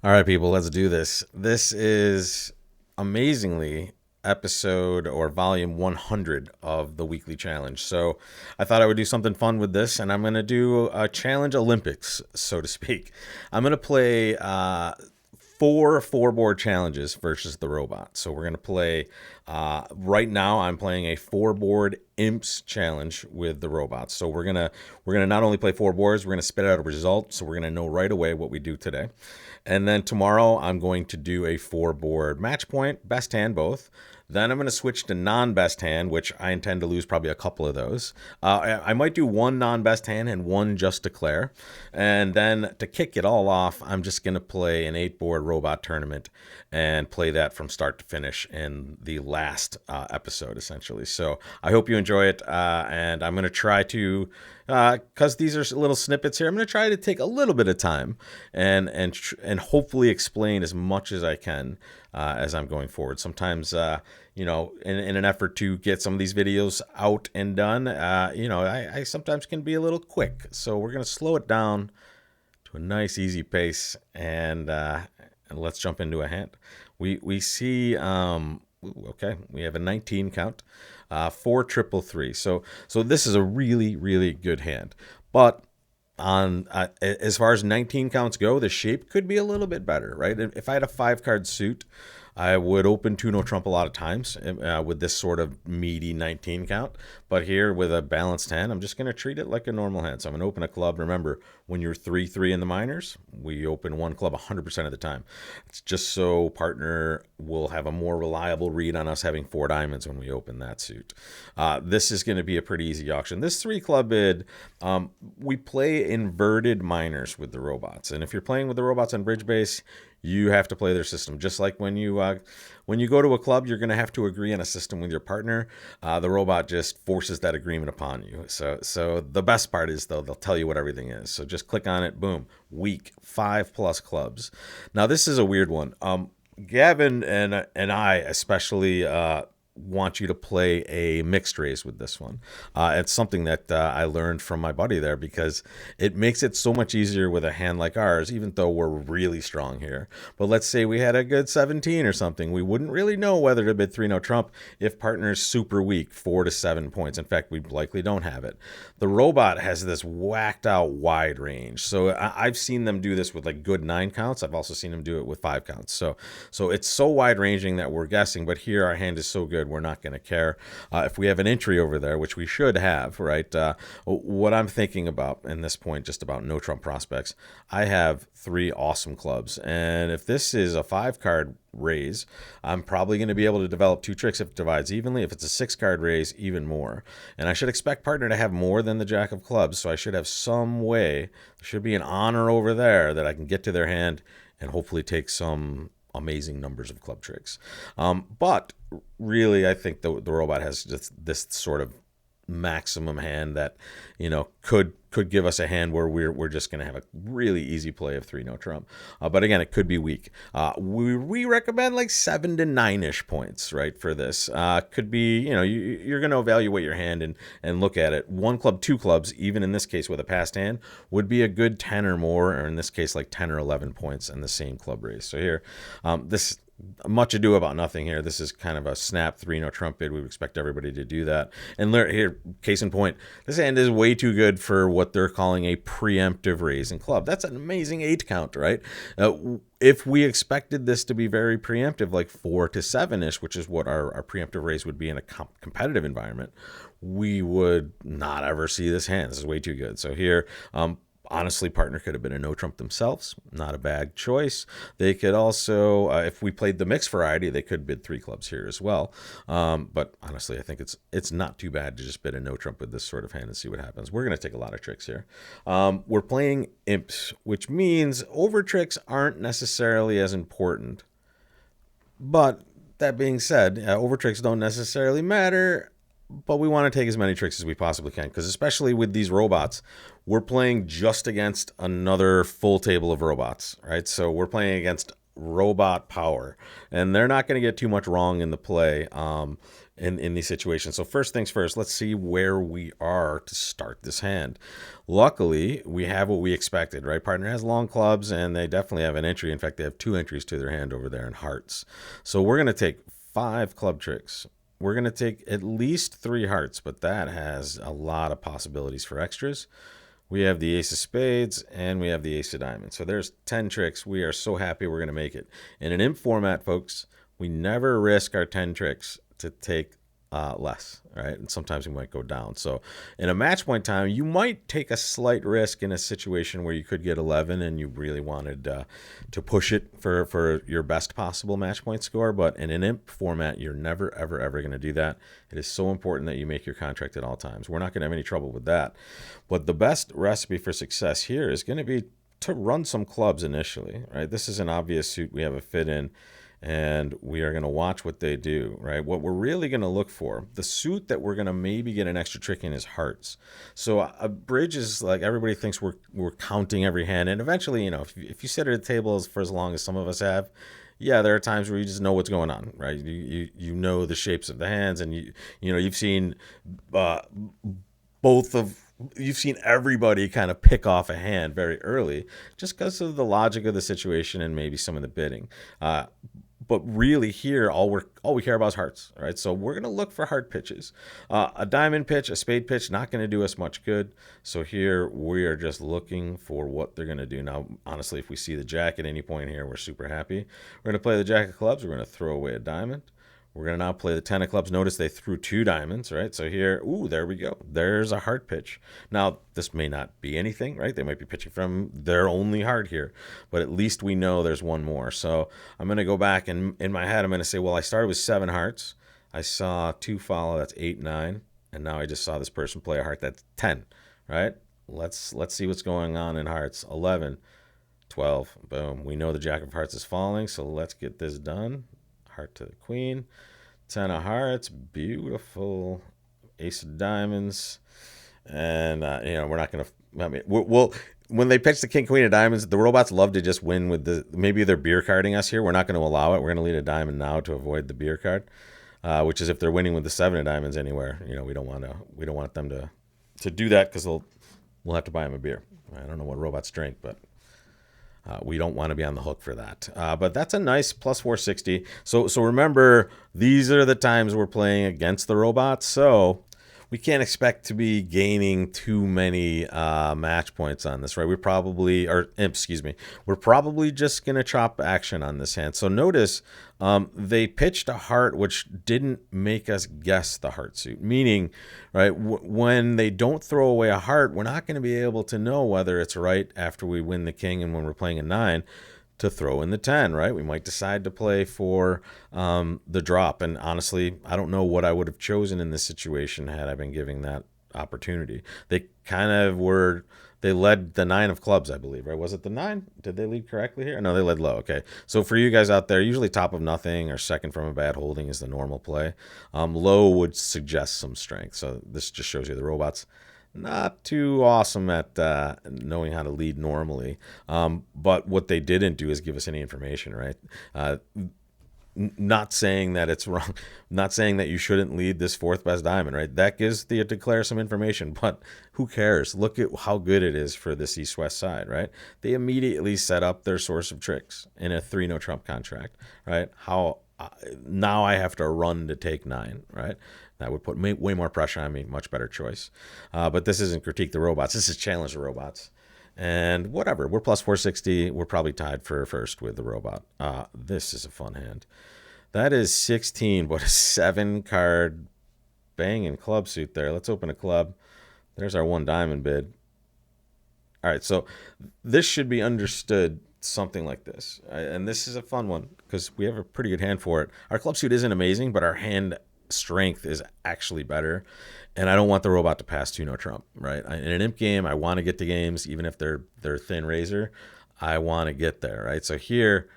All right, people, let's do this. This is amazingly episode or volume 100 of the weekly challenge. So I thought I would do something fun with this, and I'm going to do a challenge Olympics, so to speak. I'm going to play four board challenges versus the robot. So we're gonna play. Right now, I'm playing a four board imps challenge with the robots. So we're gonna not only play four boards, we're gonna spit out a result. So we're gonna know right away what we do today, and then tomorrow I'm going to do a four board match point, best hand both. Then I'm going to switch to non-best hand, which I intend to lose probably a couple of those. I might do one non-best hand and one just declare. And then to kick it all off, I'm just going to play an 8-board robot tournament and play that from start to finish in the last episode, essentially. So I hope you enjoy it. And I'm going to try to, because these are little snippets here, I'm going to try to take a little bit of time and hopefully explain as much as I can as I'm going forward. Sometimes, in an effort to get some of these videos out and done, I sometimes can be a little quick. So we're going to slow it down to a nice, easy pace, and let's jump into a hand. We see, okay, we have a 19 count, 4 3 3. So this is a really, really good hand. But on as far as 19 counts go, the shape could be a little bit better, right? If I had a 5 card suit, I would open 2 no trump a lot of times with this sort of meaty 19 count. But here with a balanced hand, I'm just going to treat it like a normal hand. So I'm going to open a club. Remember, when you're 3 3 in the minors, we open one club 100% of the time. It's just so partner will have a more reliable read on us having 4 diamonds when we open that suit. This is going to be a pretty easy auction. This 3 club bid, we play inverted minors with the robots. And if you're playing with the robots on bridge base, you have to play their system. Just like when you go to a club, you're going to have to agree on a system with your partner. The robot just forces that agreement upon you. So the best part is, though, they'll tell you what everything is. So just click on it. Boom. Weak 5+ clubs. Now this is a weird one. Gavin and I especially want you to play a mixed raise with this one. It's something that I learned from my buddy there, because it makes it so much easier with a hand like ours, even though we're really strong here. But let's say we had a good 17 or something. We wouldn't really know whether to bid 3 no trump if partner's super weak, 4 to 7 points. In fact, we likely don't have it. The robot has this whacked out wide range. So I've seen them do this with like good 9 counts. I've also seen them do it with 5 counts. So it's so wide ranging that we're guessing, but here our hand is so good, we're not going to care. If we have an entry over there, which we should have, right? What I'm thinking about in this point, just about no trump prospects, I have 3 awesome clubs. And if this is a 5 card raise, I'm probably going to be able to develop 2 tricks if it divides evenly. If it's a 6 card raise, even more. And I should expect partner to have more than the jack of clubs. So I should have some way, there should be an honor over there that I can get to their hand and hopefully take some amazing numbers of club tricks. But really, I think the robot has just this sort of maximum hand that could give us a hand where we're just going to have a really easy play of 3 no trump. But again, it could be weak. We recommend like 7 to 9ish points, right, for this. Could be, you're going to evaluate your hand and look at it. 1 club, 2 clubs, even in this case with a passed hand, would be a good 10 or more, or in this case like 10 or 11 points in the same club raise. So here, this much ado about nothing here. This is kind of a snap 3 no trump bid. We would expect everybody to do that. And here, case in point, this hand is way too good for what they're calling a preemptive raise in club. That's an amazing 8 count, right? If we expected this to be very preemptive, like 4 to 7ish, which is what our preemptive raise would be in a competitive environment, we would not ever see this hand. This is way too good. So here, honestly, partner could have been a no trump themselves. Not a bad choice. They could also, if we played the mixed variety, they could bid 3 clubs here as well. But honestly, I think it's not too bad to just bid a no trump with this sort of hand and see what happens. We're going to take a lot of tricks here. We're playing imps, which means over tricks aren't necessarily as important. But that being said, over tricks don't necessarily matter. But we want to take as many tricks as we possibly can, because especially with these robots, we're playing just against another full table of robots, right? So we're playing against robot power, and they're not going to get too much wrong in the play in these situations. So first things first, let's see where we are to start this hand. Luckily, we have what we expected, right? Partner has long clubs, and they definitely have an entry. In fact, they have 2 entries to their hand over there in hearts. So we're going to take 5 club tricks. We're going to take at least 3 hearts, but that has a lot of possibilities for extras. We have the ace of spades, and we have the ace of diamonds. So there's 10 tricks. We are so happy we're going to make it. In an imp format, folks, we never risk our 10 tricks to take less, right? And sometimes we might go down. So in a match point time, you might take a slight risk in a situation where you could get 11 and you really wanted to push it for your best possible match point score. But in an imp format, you're never, ever, ever going to do that. It is so important that you make your contract at all times. We're not going to have any trouble with that. But the best recipe for success here is going to be to run some clubs initially, right? This is an obvious suit we have a fit in, and we are going to watch what they do, right? What we're really going to look for, the suit that we're going to maybe get an extra trick in is hearts. So a bridge is like, everybody thinks we're counting every hand, and eventually, if you sit at a table for as long as some of us have, yeah, there are times where you just know what's going on, right? You know the shapes of the hands, and you've seen you've seen everybody kind of pick off a hand very early just because of the logic of the situation and maybe some of the bidding. But really here, all we care about is hearts, right? So we're going to look for heart pitches. A diamond pitch, a spade pitch, not going to do us much good. So here we are just looking for what they're going to do. Now, honestly, if we see the jack at any point here, we're super happy. We're going to play the jack of clubs. We're going to throw away a diamond. We're going to now play the 10 of clubs. Notice they threw 2 diamonds, right? So here, there we go. There's a heart pitch. Now, this may not be anything, right? They might be pitching from their only heart here, but at least we know there's one more. So I'm going to go back, and in my head, I'm going to say, well, I started with 7 hearts. I saw 2 follow, that's 8, 9. And now I just saw this person play a heart, that's 10, right? Let's see what's going on in hearts. 11, 12, boom. We know the jack of hearts is falling, so let's get this done. Heart to the queen, 10 of hearts, beautiful, ace of diamonds, and we're not gonna. We'll when they pitch the king queen of diamonds, the robots love to just win with maybe they're beer carding us here. We're not going to allow it. We're going to lead a diamond now to avoid the beer card, which is if they're winning with the 7 of diamonds anywhere. We don't want them to do that because we'll have to buy them a beer. I don't know what robots drink, but. We don't want to be on the hook for that. But that's a nice plus 460. So remember, these are the times we're playing against the robots. So we can't expect to be gaining too many match points on this, right? We're probably just going to chop action on this hand. So notice they pitched a heart, which didn't make us guess the heart suit. Meaning, right, when they don't throw away a heart, we're not going to be able to know whether it's right after we win the king and when we're playing a 9 to throw in the 10, right? We might decide to play for the drop. And honestly, I don't know what I would have chosen in this situation had I been giving that opportunity. They kind of were, they led the 9 of clubs, I believe, right? Was it the 9? Did they lead correctly here? No, they led low. Okay. So for you guys out there, usually top of nothing or second from a bad holding is the normal play. Low would suggest some strength. So this just shows you the robots not too awesome at knowing how to lead normally. But what they didn't do is give us any information, right? Not saying that it's wrong, not saying that you shouldn't lead this 4th best diamond, right? That gives the declare some information, but who cares? Look at how good it is for this east-west side, right? They immediately set up their source of tricks in a 3 no trump contract, right? Now I have to run to take 9, right? That would put way more pressure on me. Much better choice. But this isn't critique the robots. This is challenge the robots. And whatever. We're plus 460. We're probably tied for first with the robot. This is a fun hand. That is 16, but a 7-card banging club suit there. Let's open a club. There's our 1 diamond bid. All right, so this should be understood something like this. And this is a fun one because we have a pretty good hand for it. Our club suit isn't amazing, but our hand strength is actually better, and I don't want the robot to pass 2 no trump, right? In an imp game, I want to get to games even if they're thin razor. I want to get there, right? So here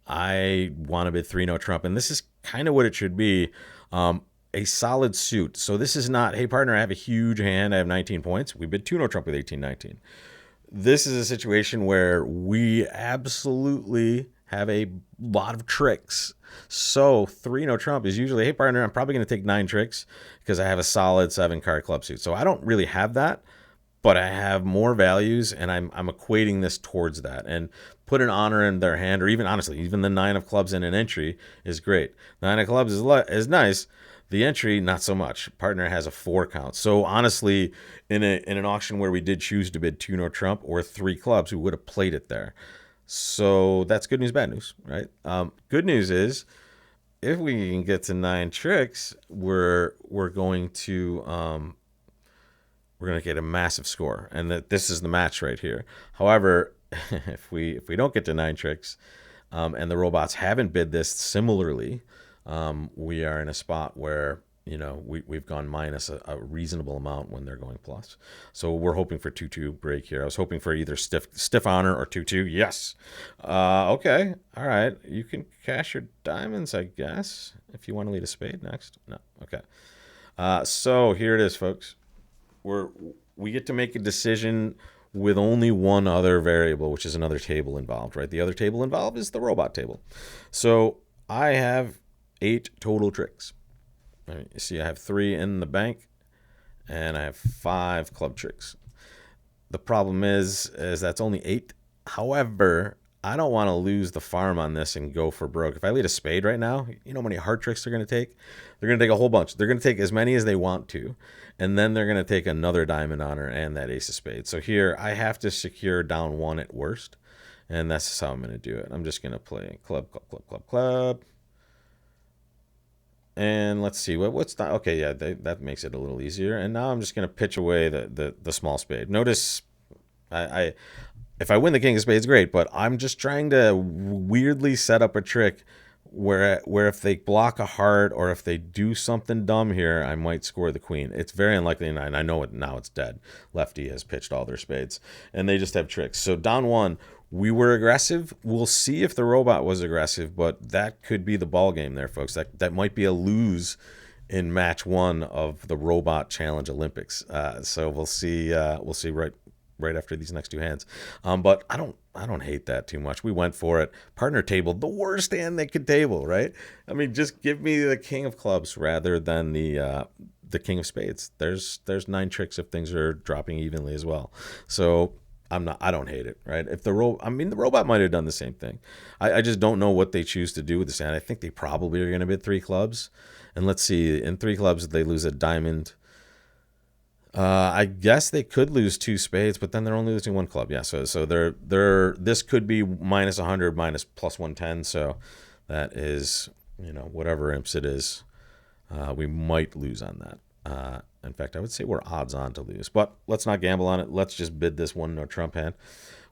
I want to bid 3 no trump, and this is kind of what it should be, a solid suit. So this is not, hey partner, I have a huge hand, I have 19 points, we bid 2 no trump with 18-19. This is a situation where we absolutely have a lot of tricks. So 3 no trump is usually, hey partner, I'm probably going to take 9 tricks because I have a solid 7 card club suit. So I don't really have that, but I have more values, and I'm equating this towards that. And put an honor in their hand, or even honestly, even the 9 of clubs in an entry is great. 9 of clubs is nice. The entry, not so much. Partner has a 4 count. So honestly, in an auction where we did choose to bid 2 no trump or 3 clubs, we would have played it there. So that's good news, bad news, right? Good news is, if we can get to 9 tricks, we're going to get a massive score, and that this is the match right here. However, if we don't get to 9 tricks, and the robots haven't bid this similarly, we are in a spot where we've gone minus a reasonable amount when they're going plus. So we're hoping for 2-2 break here. I was hoping for either stiff honor or 2-2. Yes. Okay. All right. You can cash your diamonds, I guess, if you want to lead a spade next. No. Okay. So here it is, folks. We get to make a decision with only one other variable, which is another table involved, right? The other table involved is the robot table. So I have 8 total tricks. You see, I have 3 in the bank, and I have 5 club tricks. The problem is that's only 8. However, I don't want to lose the farm on this and go for broke. If I lead a spade right now, you know how many heart tricks they're going to take? They're going to take a whole bunch. They're going to take as many as they want to, and then they're going to take another diamond honor and that ace of spades. So here, I have to secure down 1 at worst, and that's just how I'm going to do it. I'm just going to play club, club, club, club, club. And let's see, what's that? Okay, yeah, that makes it a little easier. And now I'm just going to pitch away the small spade. Notice, if I win the king of spades, great, but I'm just trying to weirdly set up a trick where if they block a heart or if they do something dumb here, I might score the queen. It's very unlikely, and I know it now. It's dead. Lefty has pitched all their spades, and they just have tricks. So down 1. We were aggressive. We'll see if the robot was aggressive, but that could be the ball game there, folks. That might be a lose in match 1 of the Robot Challenge Olympics. So we'll see. We'll see right after these next 2 hands. But I don't hate that too much. We went for it. Partner tabled the worst hand they could table, right? I mean, just give me the king of clubs rather than the king of spades. There's 9 tricks if things are dropping evenly as well. So I don't hate it, right? If the robot might have done the same thing. I just don't know what they choose to do with this hand. I think they probably are going to bid 3 clubs. And let's see, in 3 clubs, they lose a diamond. I guess they could lose 2 spades, but then they're only losing 1 club. Yeah, so this could be minus 100, minus plus 110. So that is, whatever imps it is, we might lose on that. In fact, I would say we're odds on to lose, but let's not gamble on it. Let's just bid this 1 no trump hand.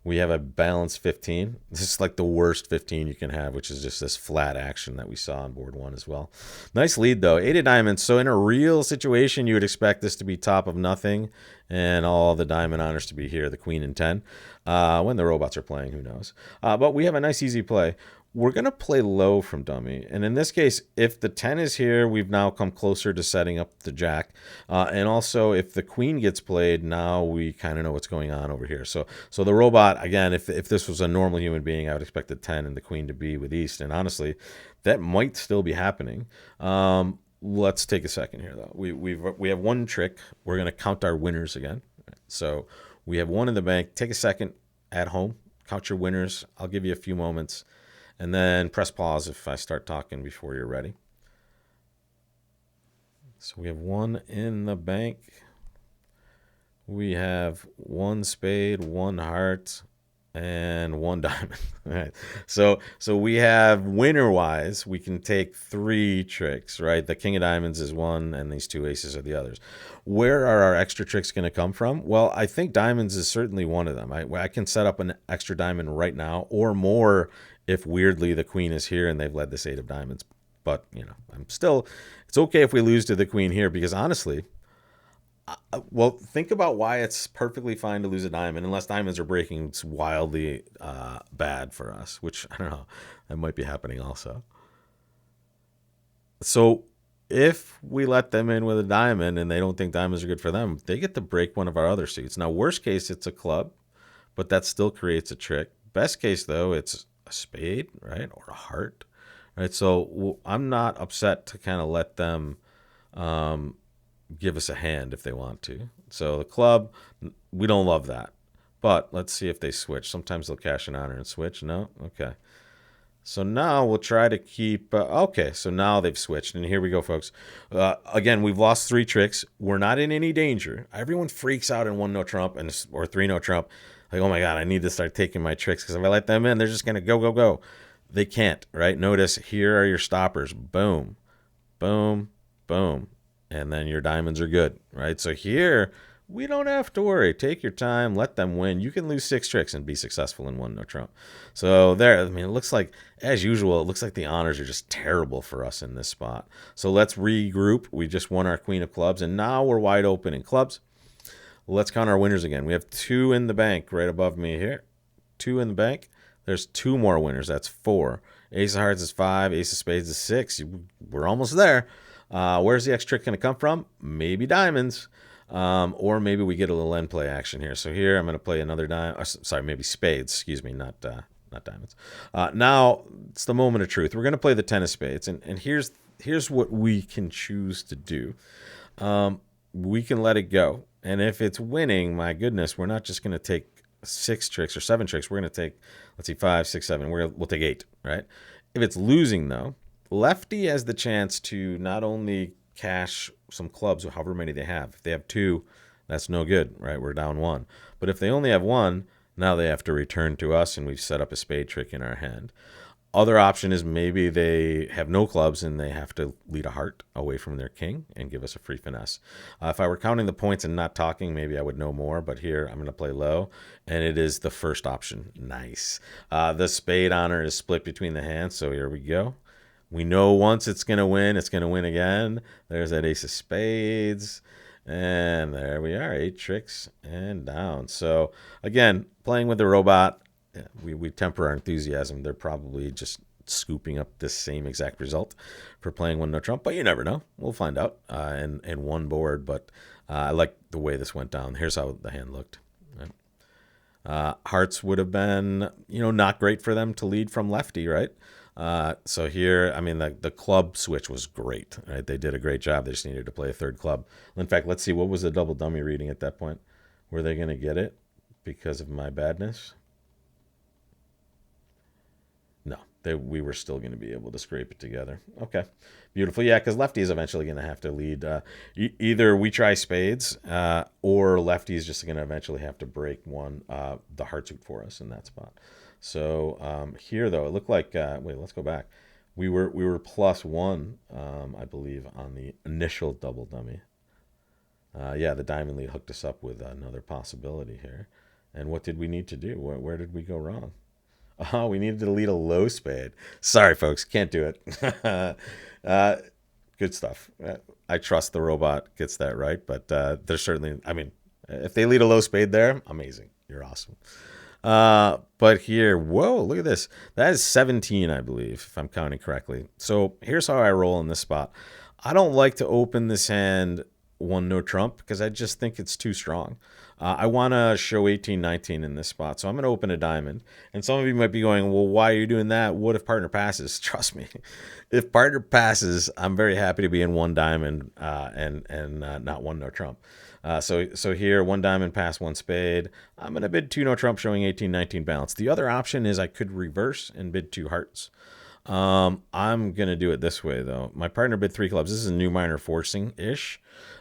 We have a balanced 15. This is like the worst 15 you can have, which is just this flat action that we saw on board 1 as well. Nice lead, though. 8 of diamonds. So in a real situation, you would expect this to be top of nothing and all the diamond honors to be here, the queen and 10. When the robots are playing, who knows? But we have a nice, easy play. We're going to play low from dummy. And in this case, if the 10 is here, we've now come closer to setting up the jack. And also, if the queen gets played, now we kind of know what's going on over here. So the robot, again, if this was a normal human being, I would expect the 10 and the queen to be with East. And honestly, that might still be happening. Let's take a second here, though. We have 1 trick. We're going to count our winners again. So we have 1 in the bank. Take a second at home. Count your winners. I'll give you a few moments. And then press pause if I start talking before you're ready. So we have 1 in the bank. We have 1 spade, 1 heart, and 1 diamond. All right. So we have, winner-wise, we can take 3 tricks, right? The king of diamonds is 1, and these 2 aces are the others. Where are our extra tricks going to come from? Well, I think diamonds is certainly one of them. I can set up an extra diamond right now, or more if weirdly the queen is here and they've led this 8 of diamonds. But, it's okay if we lose to the queen here, because honestly, well, think about why it's perfectly fine to lose a diamond. Unless diamonds are breaking, it's wildly bad for us, which, I don't know, that might be happening also. So if we let them in with a diamond and they don't think diamonds are good for them, they get to break one of our other suits. Now, worst case, it's a club, but that still creates a trick. Best case, though, it's a spade, right, or a heart, right? So I'm not upset to kind of let them give us a hand if they want to. So the club, we don't love that. But let's see if they switch. Sometimes they'll cash an honor and switch. No? Okay. So now we'll try to keep. Okay, so now they've switched. And here we go, folks. Again, we've lost 3 tricks. We're not in any danger. Everyone freaks out in 1 no trump or 3 no trump. Like, oh my God, I need to start taking my tricks because if I let them in, they're just going to go, go, go. They can't, right? Notice here are your stoppers. Boom, boom, boom. And then your diamonds are good, right? So here, we don't have to worry. Take your time, let them win. You can lose 6 tricks and be successful in 1 no trump. So there, I mean, it looks like, as usual, it looks like the honors are just terrible for us in this spot. So let's regroup. We just won our queen of clubs, and now we're wide open in clubs. Let's count our winners again. We have 2 in the bank right above me here. 2 in the bank. There's 2 more winners. That's 4. Ace of hearts is 5. Ace of spades is 6. We're almost there. Where's the X trick going to come from? Maybe diamonds. Or maybe we get a little end play action here. So here I'm going to play another maybe spades. Excuse me, not diamonds. Now it's the moment of truth. We're going to play the 10 of spades, and here's what we can choose to do. We can let it go, and if it's winning, my goodness, we're not just going to take 6 tricks or 7 tricks. We're going to take, let's see, 5, 6, 7. We'll take 8, right? If it's losing though, lefty has the chance to not only cash some clubs, however many they have. If they have 2, that's no good, right? We're down 1. But if they only have 1, now they have to return to us, and we've set up a spade trick in our hand. Other option is maybe they have no clubs and they have to lead a heart away from their king and give us a free finesse. If I were counting the points and not talking, maybe I would know more. But here I'm going to play low, and it is the first option. Nice. The spade honor is split between the hands, so here we go. We know once it's going to win again. There's that ace of spades. And there we are, 8 tricks and down. So, again, playing with the robot, we temper our enthusiasm. They're probably just scooping up this same exact result for playing 1 no trump. But you never know. We'll find out in one board. But I like the way this went down. Here's how the hand looked. Hearts would have been, not great for them to lead from lefty, right? So here, I mean, the club switch was great, right? They did a great job. They just needed to play a 3rd club. In fact, let's see, what was the double dummy reading at that point? Were they going to get it because of my badness? No, we were still going to be able to scrape it together. Okay, beautiful. Yeah, because lefty is eventually going to have to lead. Either we try spades, or lefty is just going to eventually have to break the heart suit for us in that spot. So here, though, it looked like, wait, let's go back. We were +1, I believe, on the initial double dummy. Yeah, the diamond lead hooked us up with another possibility here. And what did we need to do? Where did we go wrong? Oh, we needed to lead a low spade. Sorry, folks, can't do it. Good stuff. I trust the robot gets that right, but there's certainly, I mean, if they lead a low spade there, amazing. You're awesome. But here, whoa, look at this. That is 17, I believe, if I'm counting correctly. So here's how I roll in this spot. I don't like to open this hand 1 no trump because I just think it's too strong. I want to show 18, 19 in this spot. So I'm going to open a diamond. And some of you might be going, well, why are you doing that? What if partner passes? Trust me. If partner passes, I'm very happy to be in 1 diamond and not 1 no trump. So here, 1 diamond pass, 1 spade. I'm going to bid 2 no trump, showing 18, 19 balance. The other option is I could reverse and bid 2 hearts. I'm going to do it this way, though. My partner bid 3 clubs. This is a new minor forcing-ish.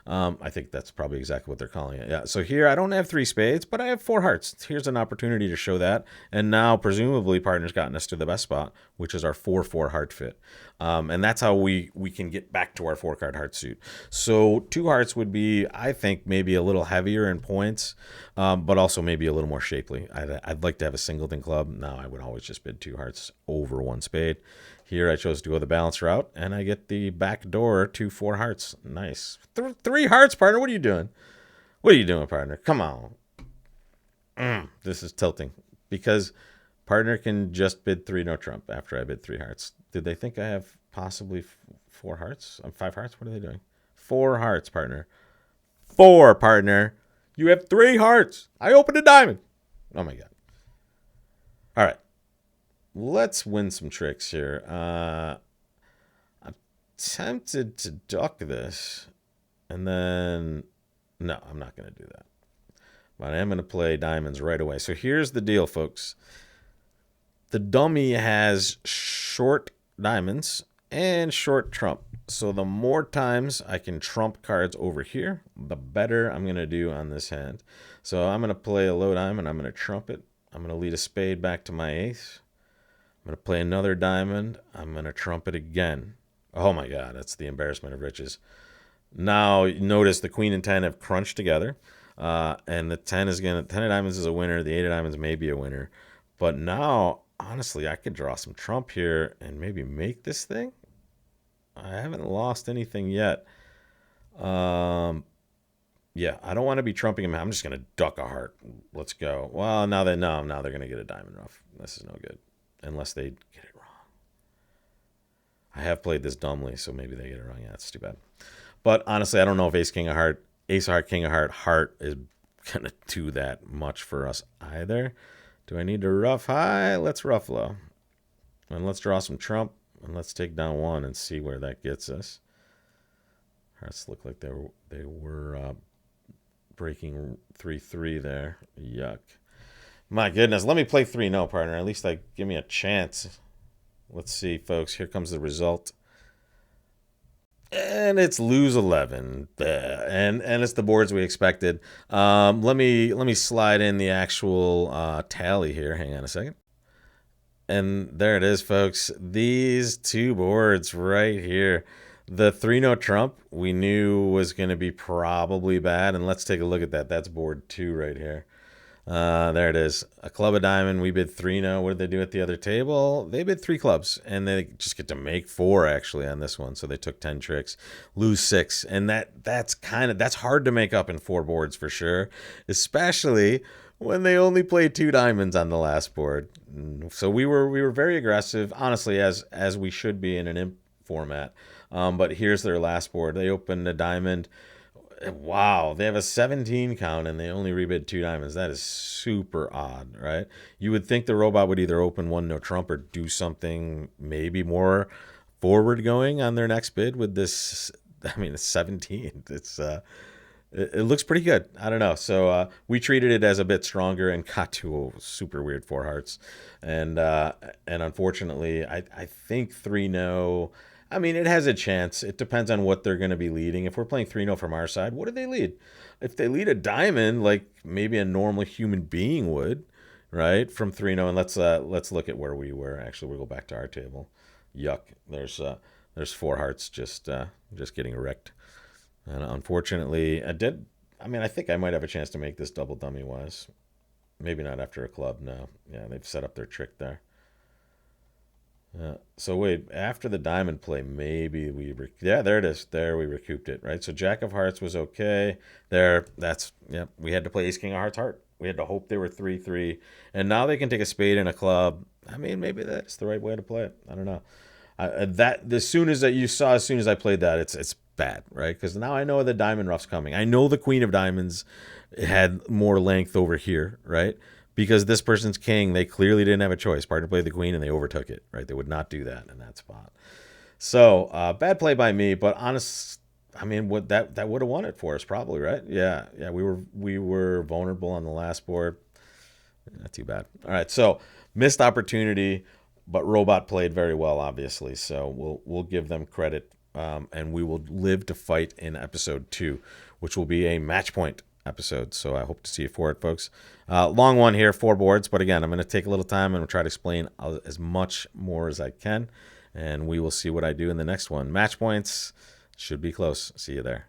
I think that's probably exactly what they're calling it. Yeah. So here I don't have 3 spades, but I have 4 hearts. Here's an opportunity to show that. And now, presumably, partner's gotten us to the best spot, which is our 4-4 heart fit. And that's how we can get back to our 4-card heart suit. So 2 hearts would be, I think, maybe a little heavier in points, but also maybe a little more shapely. I'd like to have a singleton club. Now I would always just bid 2 hearts over 1 spade. Here I chose to go the balance route, and I get the back door to 4 hearts. Nice. 3 hearts, partner. What are you doing? What are you doing, partner? Come on. This is tilting because partner can just bid 3 no trump after I bid 3 hearts. Did they think I have possibly 4 hearts? 5 hearts? What are they doing? 4 hearts, partner. 4, partner. You have 3 hearts. I opened a diamond. Oh, my God. All right. let's win some tricks here. I'm tempted to duck this, and then no, I'm not going to do that. But I am going to play diamonds right away. So here's the deal, folks. The dummy has short diamonds and short trump. So the more times I can trump cards over here, the better I'm going to do on this hand. So I'm going to play a low diamond. I'm going to trump it. I'm going to lead a spade back to my ace. I'm going to play another diamond. I'm going to trump it again. Oh my God, that's the embarrassment of riches. Now notice the queen and 10 have crunched together. And the 10 of diamonds is a winner. The 8 of diamonds may be a winner. But now, honestly, I could draw some trump here and maybe make this thing. I haven't lost anything yet. Yeah, I don't want to be trumping him. I'm just going to duck a heart. Let's go. Well, now they're going to get a diamond ruff. This is no good. Unless they get it wrong. I have played this dumbly, so maybe they get it wrong. Yeah, that's too bad. But honestly, I don't know if ace, king of heart, ace of heart, king of heart, heart is going to do that much for us either. Do I need to ruff high? Let's ruff low. And let's draw some trump. And let's take down one and see where that gets us. Hearts look like they were breaking 3-3 there. Yuck. My goodness. Let me play 3-0, partner. At least give me a chance. Let's see, folks. Here comes the result. And it's lose 11, and it's the boards we expected. Let me slide in the actual tally here. Hang on a second. And there it is, folks. These two boards right here. The 3-0 trump we knew was going to be probably bad, and let's take a look at that. That's board 2 right here. There it is. A club of diamond. We bid 3-0. What did they do at the other table? They bid 3 clubs, and they just get to make 4 actually on this one. So they took 10 tricks, lose 6, and that's hard to make up in 4 boards for sure, especially when they only played 2 diamonds on the last board. So we were very aggressive, honestly, as we should be in an imp format. But here's their last board. They opened a diamond. Wow, they have a 17 count and they only rebid 2 diamonds. That is super odd, right? You would think the robot would either open 1-no trump or do something maybe more forward going on their next bid with this. I mean, it's 17. It looks pretty good. I don't know. So we treated it as a bit stronger and got to a super weird 4 hearts. And unfortunately, I think 3-0. I mean, it has a chance. It depends on what they're going to be leading. If we're playing 3-0 from our side, what do they lead? If they lead a diamond, like maybe a normal human being would, right? From 3-0, and let's look at where we were. Actually, we'll go back to our table. Yuck. There's 4 hearts just getting wrecked. And unfortunately, I think I might have a chance to make this double dummy wise. Maybe not after a club. No. Yeah, they've set up their trick there. So wait, after the diamond play, maybe there it is. There we recouped it, right? So Jack of Hearts was okay. We had to play Ace King of Hearts heart. We had to hope they were 3-3, and now they can take a spade and a club. I mean, maybe that's the right way to play it. I don't know. As soon as I played that, it's bad, right? Because now I know the diamond ruff's coming. I know the queen of diamonds had more length over here, right? Because this person's king, they clearly didn't have a choice. Partner played the queen, and they overtook it, right? They would not do that in that spot. So bad play by me, but I mean, that would have won it for us probably, right? Yeah. We were vulnerable on the last board. Not too bad. All right, so missed opportunity, but Robot played very well, obviously. So we'll give them credit, and we will live to fight in episode 2, which will be a match point episode. So I hope to see you for it, folks. Long one here, 4 boards, but again, I'm going to take a little time and we'll try to explain as much more as I can, and we will see what I do in the next one. Match points should be close. See you there.